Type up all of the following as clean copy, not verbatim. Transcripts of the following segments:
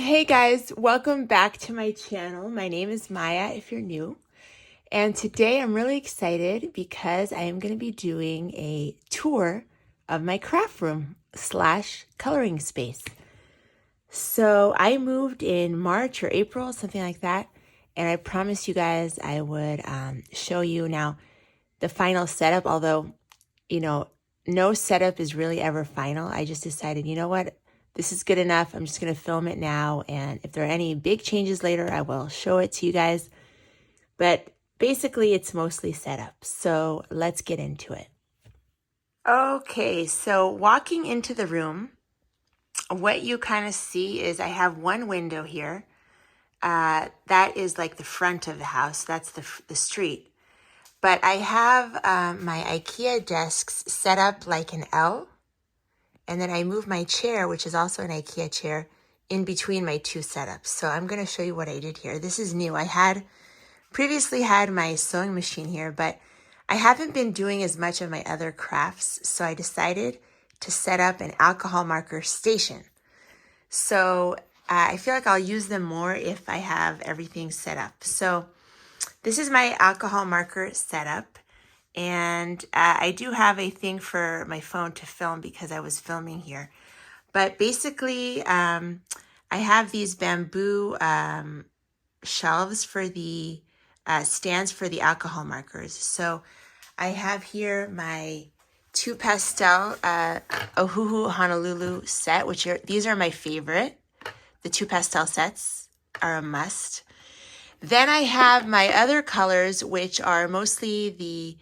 Hey guys, welcome back to my channel. My name is Maya if you're new. And today I'm really excited because I am going to be doing a tour of my craft room slash coloring space. So I moved in March or April, something like that. And I promised you guys I would show you now the final setup, although, no setup is really ever final. I just decided, you know what? This is good enough. I'm just going to film it now. And if there are any big changes later, I will show it to you guys. But basically, it's mostly set up. So let's get into it. Okay, so walking into the room, what you kind of see is I have one window here. That is like the front of the house. That's the street. But I have my IKEA desks set up like an L. And then I move my chair, which is also an IKEA chair, in between my two setups. So I'm going to show you what I did here. This is new. I had previously had my sewing machine here, but I haven't been doing as much of my other crafts. So I decided to set up an alcohol marker station. So I feel like I'll use them more if I have everything set up. So this is my alcohol marker setup. And I do have a thing for my phone to film because I was filming here. But basically, I have these bamboo shelves for the stands for the alcohol markers. So I have here my two pastel Ohuhu Honolulu set, these are my favorite. The two pastel sets are a must. Then I have my other colors, which are mostly the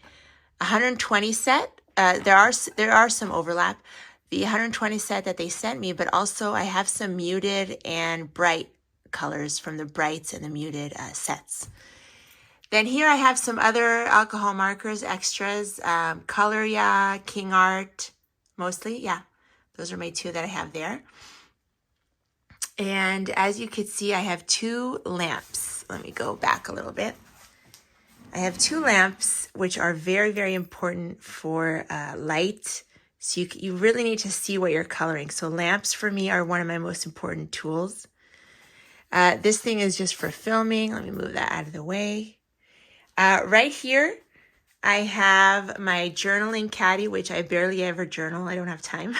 120 set. There are some overlap. The 120 set that they sent me, but also I have some muted and bright colors from the brights and the muted sets. Then here I have some other alcohol markers, extras, Color Ya, King Art, mostly. Yeah, those are my two that I have there. And as you can see, I have two lamps. Let me go back a little bit. I have two lamps, which are very, very important for light. So you really need to see what you're coloring. So lamps for me are one of my most important tools. This thing is just for filming. Let me move that out of the way. Right here, I have my journaling caddy, which I barely ever journal. I don't have time.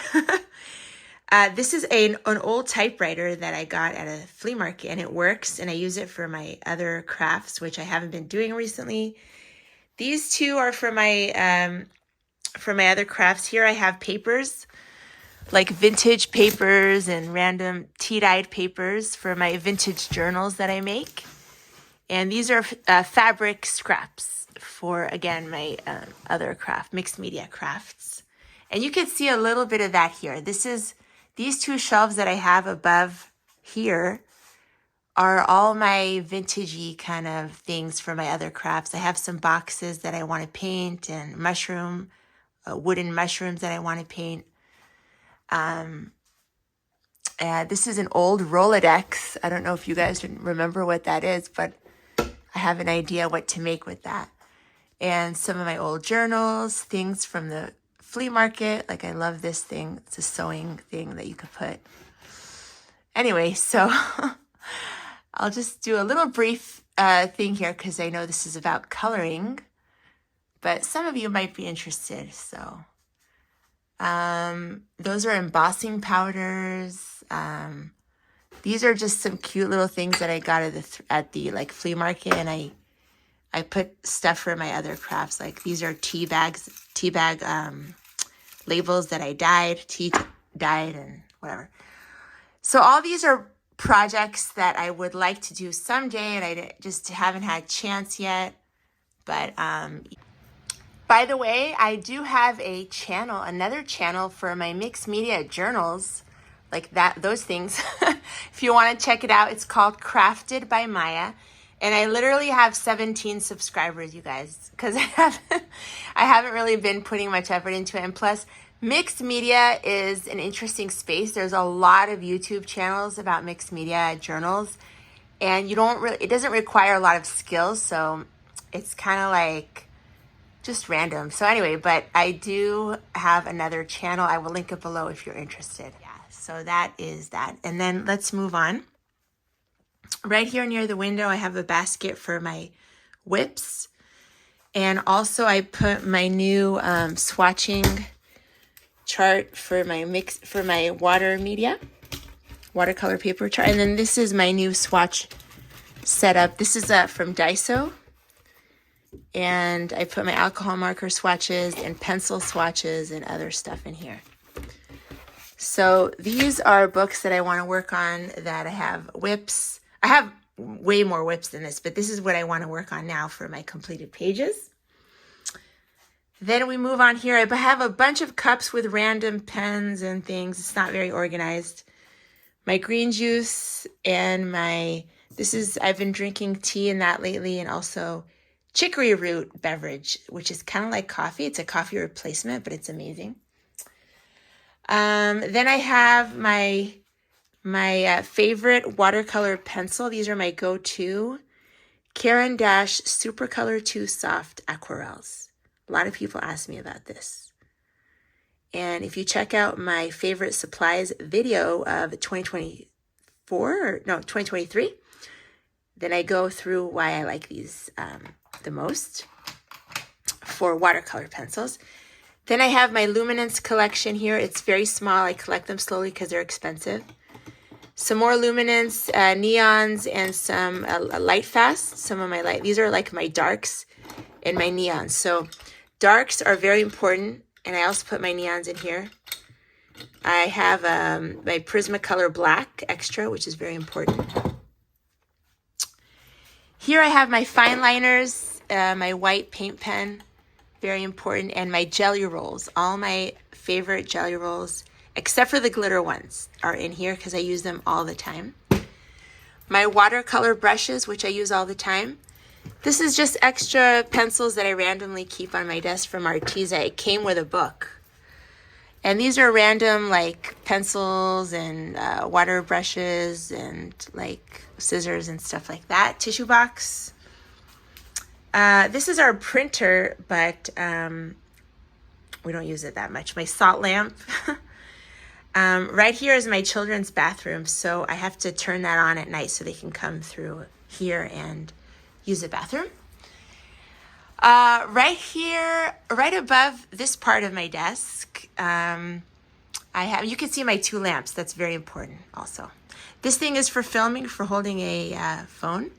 This is an old typewriter that I got at a flea market, and it works, and I use it for my other crafts, which I haven't been doing recently. These two are for my other crafts. Here I have papers, like vintage papers and random tea-dyed papers for my vintage journals that I make. And these are fabric scraps for, again, my other craft, mixed media crafts. And you can see a little bit of that here. These two shelves that I have above here are all my vintagey kind of things for my other crafts. I have some boxes that I want to paint and wooden mushrooms that I want to paint. This is an old Rolodex. I don't know if you guys remember what that is, but I have an idea what to make with that. And some of my old journals, things from the flea market. Like I love this thing. It's a sewing thing that you could put. Anyway, so I'll just do a little brief thing here because I know this is about coloring, but some of you might be interested. So those are embossing powders. These are just some cute little things that I got at the like flea market, and I put stuff for my other crafts. Like these are tea bag labels that I dyed and whatever. So all these are projects that I would like to do someday, and I just haven't had a chance yet. But by the way, I do have another channel for my mixed media journals, like those things. If you want to check it out, it's called Crafted by Maya. And I literally have 17 subscribers, you guys, because I haven't really been putting much effort into it. And plus, mixed media is an interesting space. There's a lot of YouTube channels about mixed media journals, and it doesn't require a lot of skills, so it's kind of like just random. So anyway, but I do have another channel. I will link it below if you're interested. Yeah, so that is that. And then let's move on. Right here near the window, I have a basket for my whips. And also I put my new swatching chart for my watercolor paper chart. And then this is my new swatch setup. This is from Daiso. And I put my alcohol marker swatches and pencil swatches and other stuff in here. So these are books that I want to work on that I have whips. I have way more whips than this, but this is what I want to work on now for my completed pages. Then we move on here. I have a bunch of cups with random pens and things. It's not very organized. My green juice and I've been drinking tea in that lately, and also chicory root beverage, which is kind of like coffee. It's a coffee replacement, but it's amazing. Then I have my favorite watercolor pencil. These are my go-to Caran d'Ache Supercolor 2 Soft Aquarels. A lot of people ask me about this. And if you check out my favorite supplies video of 2023, then I go through why I like these the most for watercolor pencils. Then I have my Luminance collection here. It's very small. I collect them slowly because they're expensive. Some more Luminance, neons, and some Light Fast. Some of my these are like my darks and my neons. So darks are very important, and I also put my neons in here. I have my Prismacolor Black Extra, which is very important. Here I have my fine liners, my white paint pen, very important, and my jelly rolls. All my favorite jelly rolls, except for the glitter ones, are in here because I use them all the time. My watercolor brushes, which I use all the time. This is just extra pencils that I randomly keep on my desk from Arteza. It came with a book. And these are random like pencils and water brushes and like scissors and stuff like that. Tissue box. This is our printer, but we don't use it that much. My salt lamp. Right here is my children's bathroom, so I have to turn that on at night so they can come through here and use the bathroom. Right here, right above this part of my desk, you can see my 2 lamps. That's very important also. This thing is for filming, for holding a phone.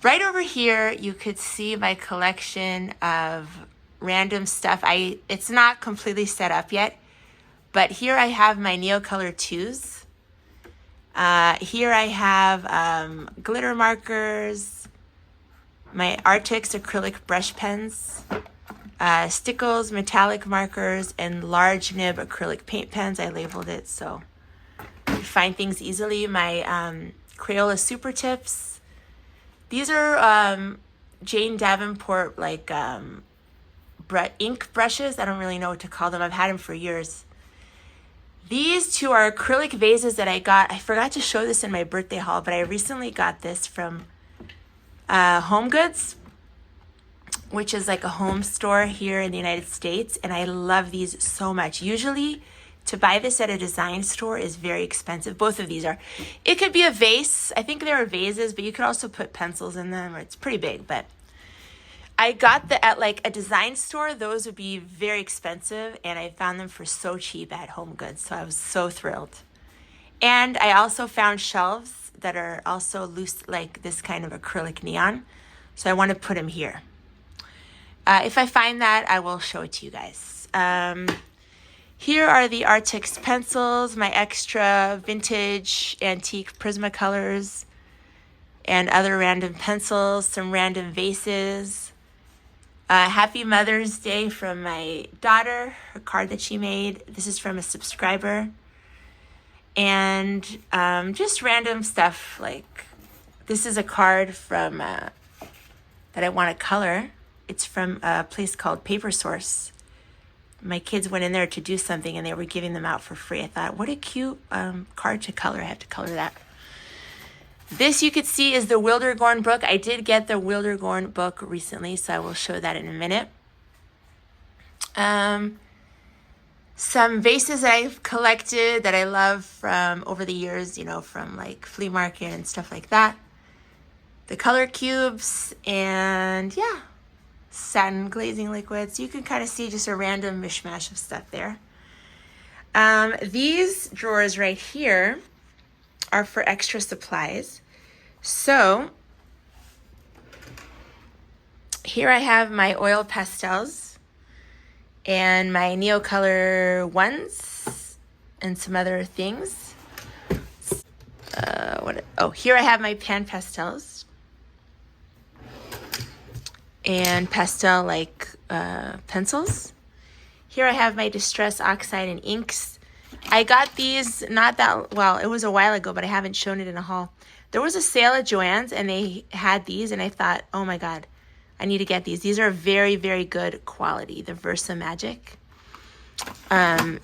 Right over here, you could see my collection of random stuff. It's not completely set up yet, but here I have my Neocolor 2s. Here I have glitter markers, my Artix acrylic brush pens, Stickles metallic markers, and large nib acrylic paint pens. I labeled it so you find things easily. My Crayola Super Tips. These are Jane Davenport ink brushes. I don't really know what to call them. I've had them for years. These 2 are acrylic vases that I got. I forgot to show this in my birthday haul, but I recently got this from Home Goods, which is like a home store here in the United States, and I love these so much. Usually to buy this at a design store is very expensive. Both of these are. It could be a vase. I think there are vases, but you could also put pencils in them, or it's pretty big. But I got at like a design store. Those would be very expensive, and I found them for so cheap at Home Goods, so I was so thrilled. And I also found shelves that are also loose, like this kind of acrylic neon, so I want to put them here. If I find that, I will show it to you guys. Here are the Artix pencils, my extra vintage antique Prismacolors, and other random pencils, some random vases. Happy Mother's Day from my daughter, her card that she made. This is from a subscriber. And just random stuff, like this is a card from that I want to color. It's from a place called Paper Source. My kids went in there to do something and they were giving them out for free. I thought, what a cute card to color. I have to color that. This you could see is the Wildegorn book. I did get the Wildegorn book recently, so I will show that in a minute. Some vases that I've collected that I love from over the years, you know, from like flea market and stuff like that. The color cubes, and yeah, satin glazing liquids. You can kind of see just a random mishmash of stuff there. These drawers right here are for extra supplies. So here I have my oil pastels and my Neocolor ones and some other things. Here I have my pan pastels and pastel like pencils. Here I have my Distress Oxide and inks. I got these not that, well, it was a while ago, but I haven't shown it in a haul. There was a sale at Joann's and they had these and I thought, oh my God, I need to get these. These are very, very good quality, the Versa Magic.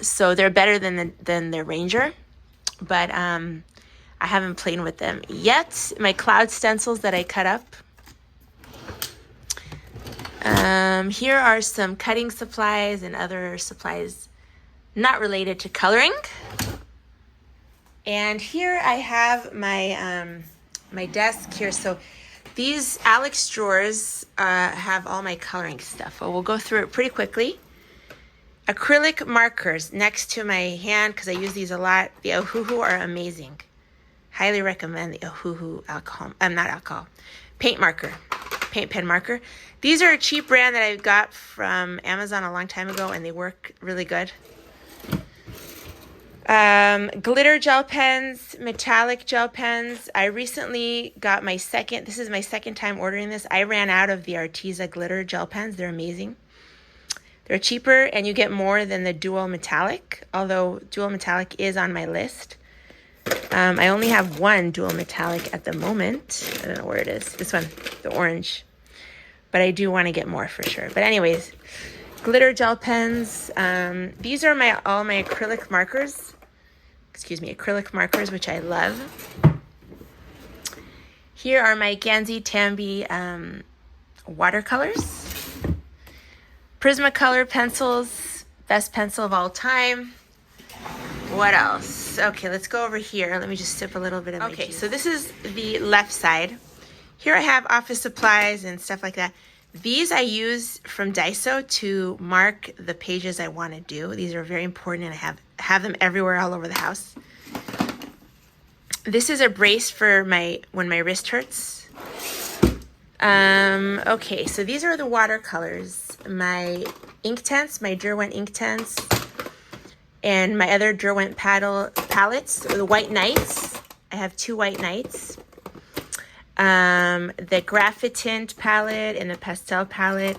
So they're better than the Ranger, but I haven't played with them yet. My cloud stencils that I cut up. Here are some cutting supplies and other supplies not related to coloring. And here I have my my desk here. So these Alex drawers have all my coloring stuff. Well, we'll go through it pretty quickly. Acrylic markers next to my hand because I use these a lot. The Ohuhu are amazing. Highly recommend the Ohuhu paint marker, paint pen marker. These are a cheap brand that I got from Amazon a long time ago and they work really good. Glitter gel pens, metallic gel pens. I recently got this is my second time ordering this. I ran out of the Arteza glitter gel pens. They're amazing. They're cheaper and you get more than the dual metallic, although dual metallic is on my list. I only have one dual metallic at the moment. I don't know where it is. This one, the orange. But I do want to get more for sure. But anyways, glitter gel pens. These are all my acrylic markers. Excuse me, acrylic markers, which I love. Here are my Gansey Tambi watercolors. Prismacolor pencils, best pencil of all time. What else? Okay, let's go over here. Let me just sip a little bit of my juice. So this is the left side. Here I have office supplies and stuff like that. These I use from Daiso to mark the pages I want to do. These are very important and I have them everywhere all over the house. This is a brace for when my wrist hurts. Okay, so these are the watercolors. My Inktense, my Derwent Inktense, and my other Derwent palettes, the White Knights. I have 2 White Knights. The Graphitint palette and the Pastel palette.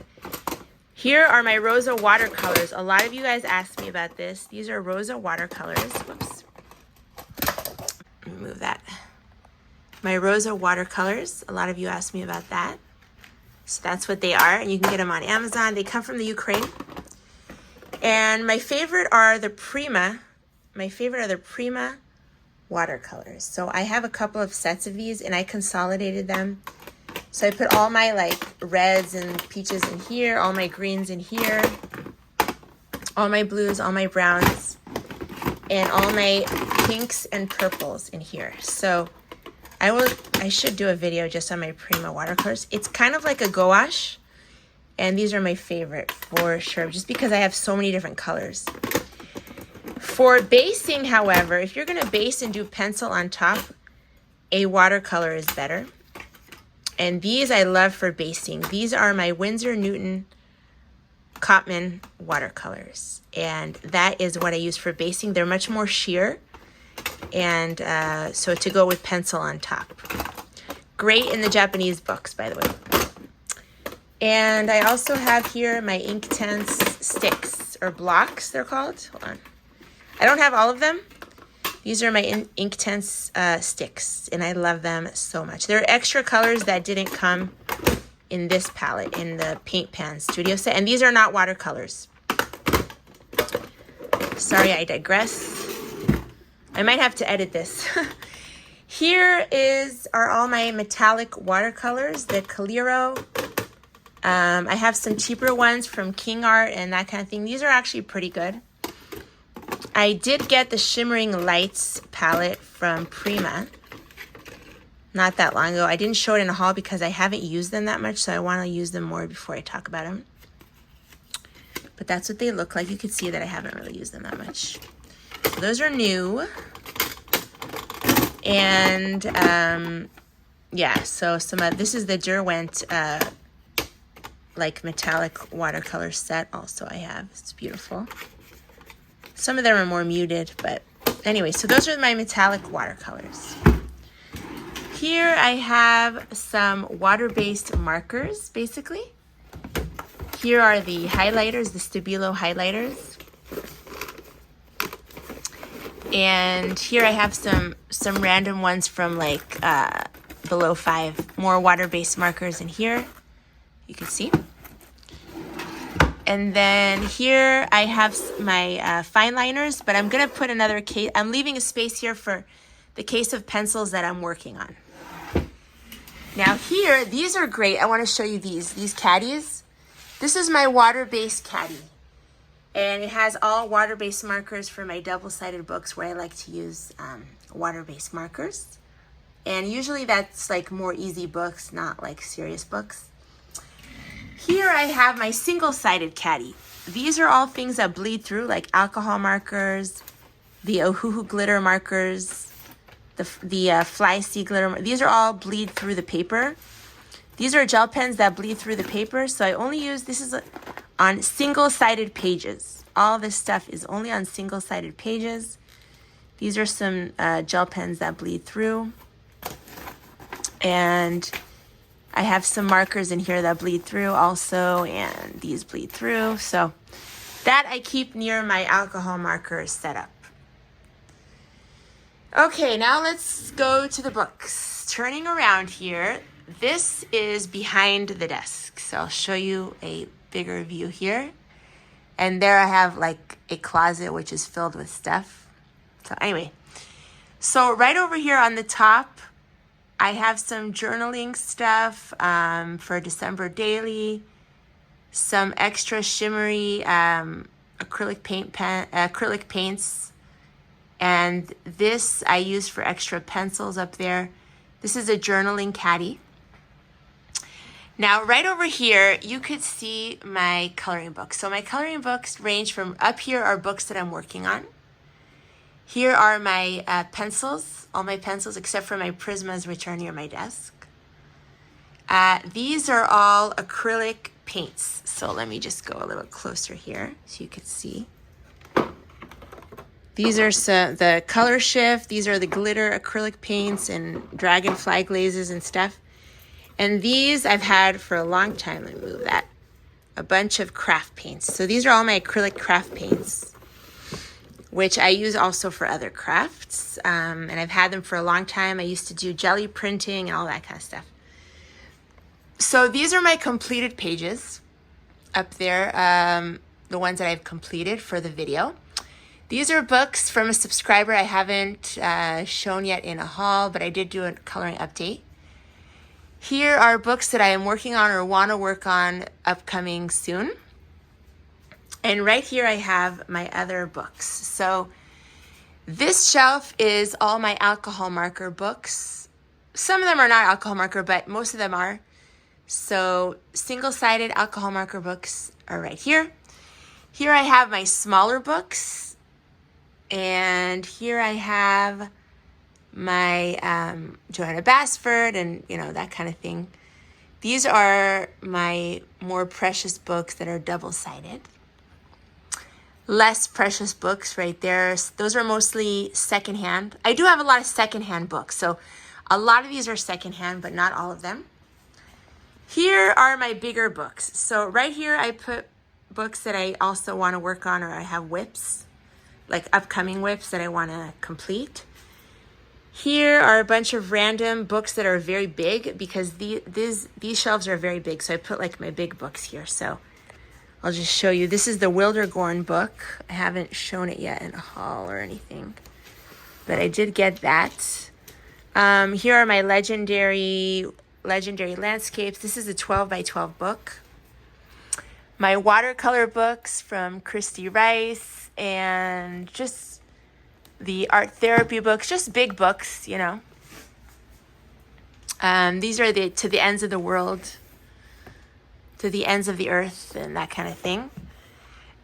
Here are my Rosa watercolors. A lot of you guys asked me about this. These are Rosa watercolors. Whoops. Let me move that. My Rosa watercolors. A lot of you asked me about that. So that's what they are, and you can get them on Amazon. They come from the Ukraine. And my favorite are the Prima. My favorite are the Prima watercolors. So I have a couple of sets of these, and I consolidated them. So I put all my like reds and peaches in here, all my greens in here, all my blues, all my browns, and all my pinks and purples in here. So I should do a video just on my Prima watercolors. It's kind of like a gouache, and these are my favorite for sure, just because I have so many different colors. For basing, however, if you're gonna base and do pencil on top, a watercolor is better. And these I love for basing. These are my Winsor Newton Cotman watercolors, and that is what I use for basing. They're much more sheer, and so to go with pencil on top. Great in the Japanese books, by the way. And I also have here my Inktense sticks, or blocks they're called. Hold on. I don't have all of them. These are my Inktense sticks, and I love them so much. There are extra colors that didn't come in this palette, in the Paint Pan Studio set, and these are not watercolors. Sorry, I digress. I might have to edit this. Here are all my metallic watercolors, the Caliro. I have some cheaper ones from King Art and that kind of thing. These are actually pretty good. I did get the Shimmering Lights palette from Prima not that long ago. I didn't show it in a haul because I haven't used them that much, so I want to use them more before I talk about them. But that's what they look like. You can see that I haven't really used them that much. So those are new. And yeah, so this is the Derwent like metallic watercolor set also I have. It's beautiful. Some of them are more muted, but anyway, so those are my metallic watercolors. Here I have some water-based markers, basically. Here are the highlighters, the Stabilo highlighters. And here I have some random ones from like Below 5, more water-based markers in here. You can see. And then here I have my fine liners, but I'm gonna put another case. I'm leaving a space here for the case of pencils that I'm working on. Now here, these are great. I wanna show you these caddies. This is my water-based caddy. And it has all water-based markers for my double-sided books where I like to use water-based markers. And usually that's like more easy books, not like serious books. Here I have my single-sided caddy. These are all things that bleed through, like alcohol markers, the Ohuhu glitter markers, the Fly Sea glitter. These are all bleed through the paper. These are gel pens that bleed through the paper, so I only use, this is on single-sided pages. All this stuff is only on single-sided pages. These are some gel pens that bleed through. And I have some markers in here that bleed through also, and these bleed through. So that I keep near my alcohol marker setup. Okay, now let's go to the books. Turning around here, this is behind the desk. So I'll show you a bigger view here. And there I have like a closet which is filled with stuff. So anyway, so right over here on the top, I have some journaling stuff for December daily, some extra shimmery acrylic paints, and this I use for extra pencils up there. This is a journaling caddy. Now right over here, you could see my coloring books. So my coloring books range from, up here are books that I'm working on. Here are my pencils, all my pencils except for my Prismas, which are near my desk. These are all acrylic paints. So let me just go a little closer here so you can see. These are the Color Shift. These are the glitter acrylic paints and dragonfly glazes and stuff. And these I've had for a long time. Let me move that. A bunch of craft paints. So these are all my acrylic craft paints, which I use also for other crafts. And I've had them for a long time. I used to do jelly printing and all that kind of stuff. So these are my completed pages up there, the ones that I've completed for the video. These are books from a subscriber I haven't shown yet in a haul, but I did do a coloring update. Here are books that I am working on or want to work on upcoming soon. And right here I have my other books. So this shelf is all my alcohol marker books. Some of them are not alcohol marker, but most of them are. So single-sided alcohol marker books are right here. Here I have my smaller books. And here I have my Johanna Basford and, you know, that kind of thing. These are my more precious books that are double-sided. Less precious books right there. Those are mostly secondhand. I do have a lot of secondhand books, so a lot of these are secondhand, but not all of them. Here are my bigger books. So right here I put books that I also want to work on, or I have whips, like upcoming whips that I want to complete. Here are a bunch of random books that are very big because these shelves are very big. So I put like my big books here. So I'll just show you. This is the Wildegorn book. I haven't shown it yet in a haul or anything, but I did get that. Here are my legendary landscapes. This is a 12 by 12 book. my watercolor books from Christy Rice, and just the art therapy books, just big books, you know. These are the To the Ends of the World, to the Ends of the Earth, and that kind of thing.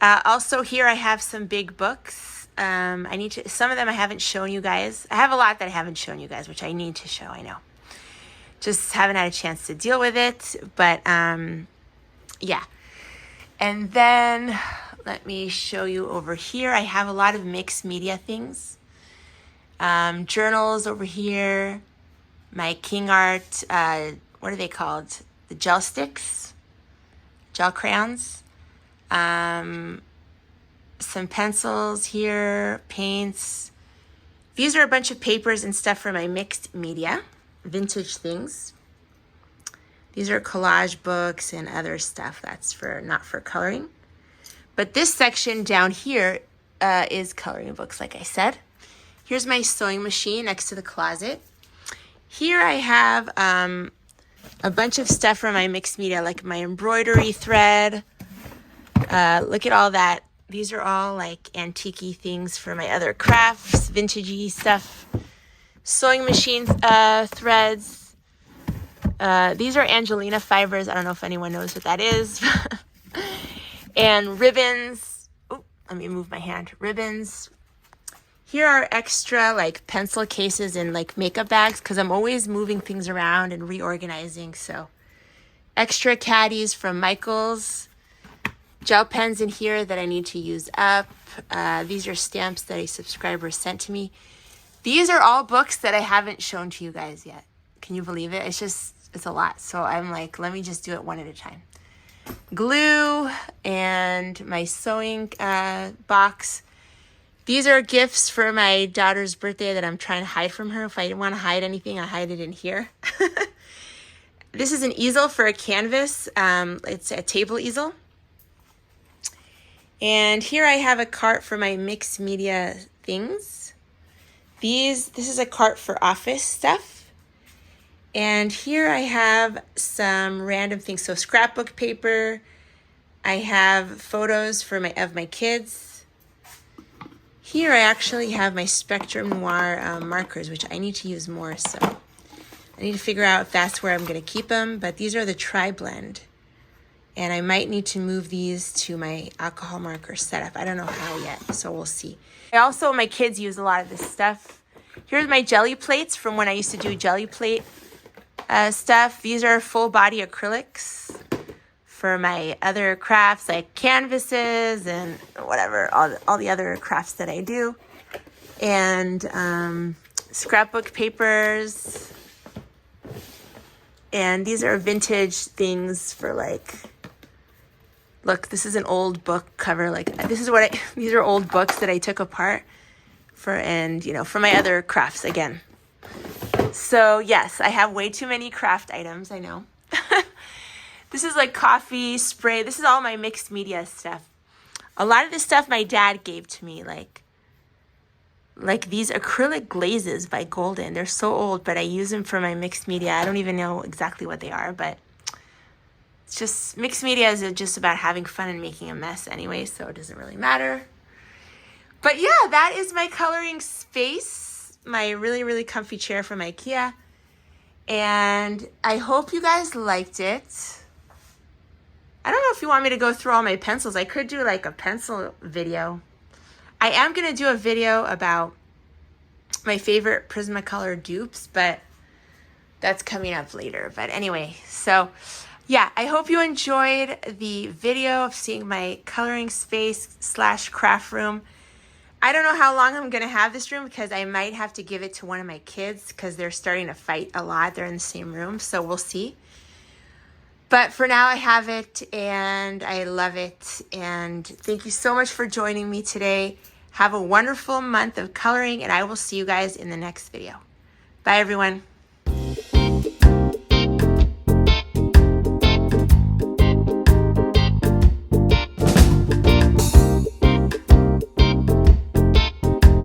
Also here I have some big books. Some of them I haven't shown you guys. I have a lot that I haven't shown you guys, which I need to show, I know. Just haven't had a chance to deal with it, but yeah. And then let me show you over here. I have a lot of mixed media things. Journals over here. My King Art, what are they called? The gel sticks, gel crayons. Some pencils here, paints. These are a bunch of papers and stuff for my mixed media, vintage things. These are collage books and other stuff that's not for coloring. But this section down here is coloring books, like I said. Here's my sewing machine next to the closet. Here I have a bunch of stuff from my mixed media, like my embroidery thread. Look at all that. These are all like antique-y things for my other crafts, vintagey stuff. Sewing machine threads. These are Angelina fibers. I don't know if anyone knows what that is. And ribbons. Oh, let me move my hand. Ribbons. Here are extra like pencil cases and like makeup bags because I'm always moving things around and reorganizing. So extra caddies from Michaels. Gel pens in here that I need to use up. These are stamps that a subscriber sent to me. These are all books that I haven't shown to you guys yet. Can you believe it? It's a lot. So I'm like, let me just do it one at a time. Glue and my sewing box. These are gifts for my daughter's birthday that I'm trying to hide from her. If I didn't want to hide anything, I hide it in here. This is an easel for a canvas. It's a table easel. And here I have a cart for my mixed media things. This is a cart for office stuff. And here I have some random things. So scrapbook paper. I have photos of my kids. Here I actually have my Spectrum Noir markers, which I need to use more. So I need to figure out if that's where I'm going to keep them. But these are the Tri-Blend. And I might need to move these to my alcohol marker setup. I don't know how yet, so we'll see. My kids use a lot of this stuff. Here's my jelly plates from when I used to do jelly plate stuff. These are full body acrylics for my other crafts, like canvases and whatever, all the other crafts that I do. And scrapbook papers. And these are vintage things for like, look, this is an old book cover. Like these are old books that I took apart for my other crafts again. So yes, I have way too many craft items, I know. This is like coffee spray. This is all my mixed media stuff. A lot of this stuff my dad gave to me, like these acrylic glazes by Golden. They're so old, but I use them for my mixed media. I don't even know exactly what they are, but it's just, mixed media is just about having fun and making a mess anyway, so it doesn't really matter. But yeah, that is my coloring space, my really, really comfy chair from IKEA. And I hope you guys liked it. I don't know if you want me to go through all my pencils. I could do like a pencil video. I am going to do a video about my favorite Prismacolor dupes, but that's coming up later. But anyway, so yeah, I hope you enjoyed the video of seeing my coloring space / craft room. I don't know how long I'm going to have this room because I might have to give it to one of my kids because they're starting to fight a lot. They're in the same room, so we'll see. But for now, I have it, and I love it. And thank you so much for joining me today. Have a wonderful month of coloring, and I will see you guys in the next video. Bye, everyone.